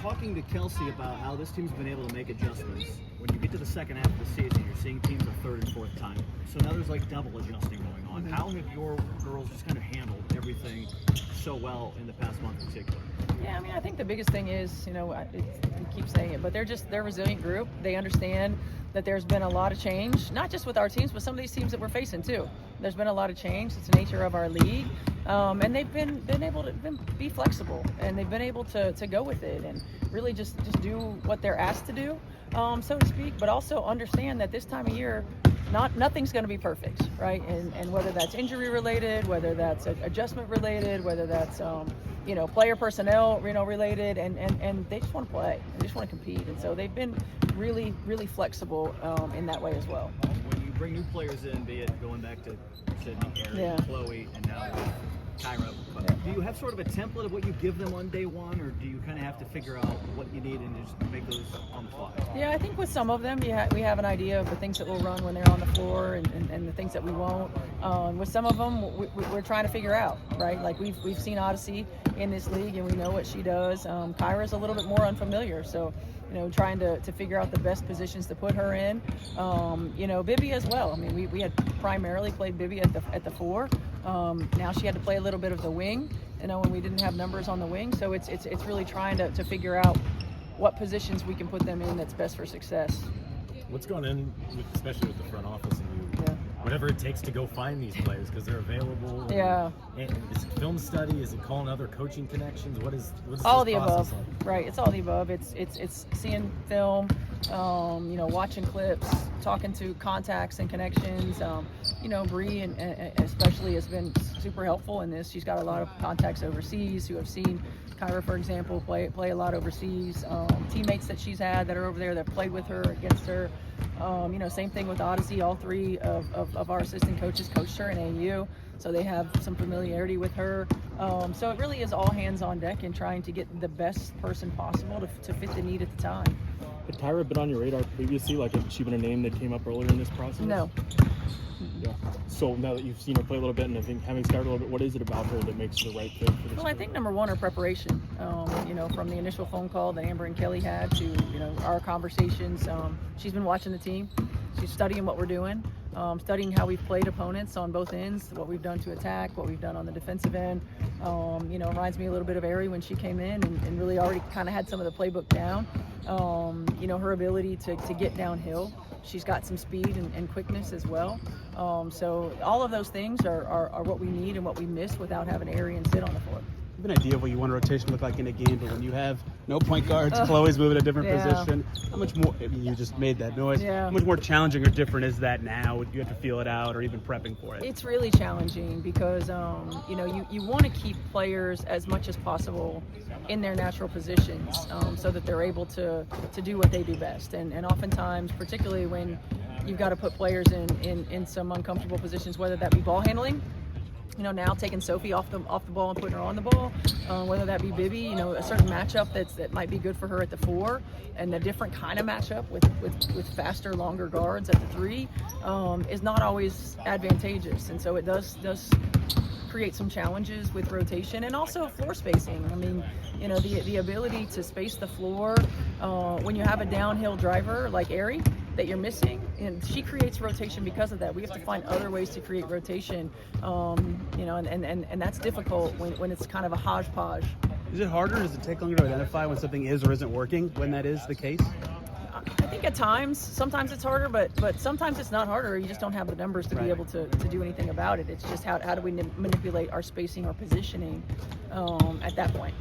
talking to Kelsey about how this team's been able to make adjustments. When you get to the second half of the season, you're seeing teams a third and fourth time. So now there's like double adjusting going on. How have your girls just kind of handled everything so well in the past month in particular? Yeah, I mean, I think the biggest thing is, we keep saying it, but they're a resilient group. They understand that there's been a lot of change, not just with our teams, but some of these teams that we're facing too. There's been a lot of change. It's the nature of our league. And they've been able to be flexible, and they've been able to go with it and really just do what they're asked to do, so to speak, but also understand that this time of year, nothing's going to be perfect, right? And whether that's injury related, whether that's adjustment related, whether that's player personnel related, and they just want to play, they just want to compete, and so they've been really, really flexible in that way as well. When you bring new players in, be it going back to Sydney, Erin, Chloe, and now Kyra, do you have sort of a template of what you give them on day one, or do you kind of have to figure out what you need and just make those on the fly? Yeah, I think with some of them, we have an idea of the things that we'll run when they're on the floor and the things that we won't. With some of them, we're trying to figure out, right? Like we've seen Odyssey in this league, and we know what she does. Kyra's a little bit more unfamiliar, so trying to figure out the best positions to put her in. Bibby as well. I mean, we had primarily played Bibby at the 4. Now she had to play a little bit of the wing, when we didn't have numbers on the wing. So it's really trying to figure out what positions we can put them in that's best for success. What's going on, especially with the front office and you? Whatever it takes to go find these players because they're available. Yeah. And is it film study? Is it calling other coaching connections? What is all this the process above? like? Right. It's all the above. It's seeing film, watching clips, talking to contacts and connections. Bree and especially has been super helpful in this. She's got a lot of contacts overseas who have seen Kyra, for example, play a lot overseas. Teammates that she's had that are over there that played with her, against her. Same thing with Odyssey. All 3 of our assistant coaches coached her in AU, so they have some familiarity with her. So it really is all hands on deck and trying to get the best person possible to fit the need at the time. Had Kyra been on your radar previously? Like, had she been a name that came up earlier in this process? No. Yeah. So now that you've seen her play a little bit and I think having started a little bit, what is it about her that makes her the right fit for this? Well, I think number one, her preparation. From the initial phone call that Amber and Kelly had to, our conversations. She's been watching the team. She's studying what we're doing, studying how we've played opponents on both ends, what we've done to attack, what we've done on the defensive end. Reminds me a little bit of Ari when she came in and really already kind of had some of the playbook down. Her ability to get downhill. She's got some speed and quickness as well. So all of those things are what we need and what we miss without having Arian sit on the floor. You have an idea of what you want a rotation to look like in a game, but when you have no point guards, Chloe's moving a different position, how much more, you just made that noise, how much more challenging or different is that now? You have to feel it out or even prepping for it? It's really challenging because, you want to keep players as much as possible in their natural positions so that they're able to do what they do best. And oftentimes, particularly when you've got to put players in some uncomfortable positions, whether that be ball handling, now taking Sophie off the ball and putting her on the ball, whether that be Bibby, a certain matchup that might be good for her at the 4, and a different kind of matchup with faster, longer guards at the 3 is not always advantageous, and so it does create some challenges with rotation and also floor spacing. I mean, the ability to space the floor when you have a downhill driver like Ari that you're missing, and she creates rotation because of that. We have to find other ways to create rotation, and that's difficult when it's kind of a hodgepodge. Is it harder? Does it take longer to identify when something is or isn't working when that is the case? I think at times, sometimes it's harder, but sometimes it's not harder. You just don't have the numbers to be able to do anything about it. It's just how do we manipulate our spacing or positioning at that point.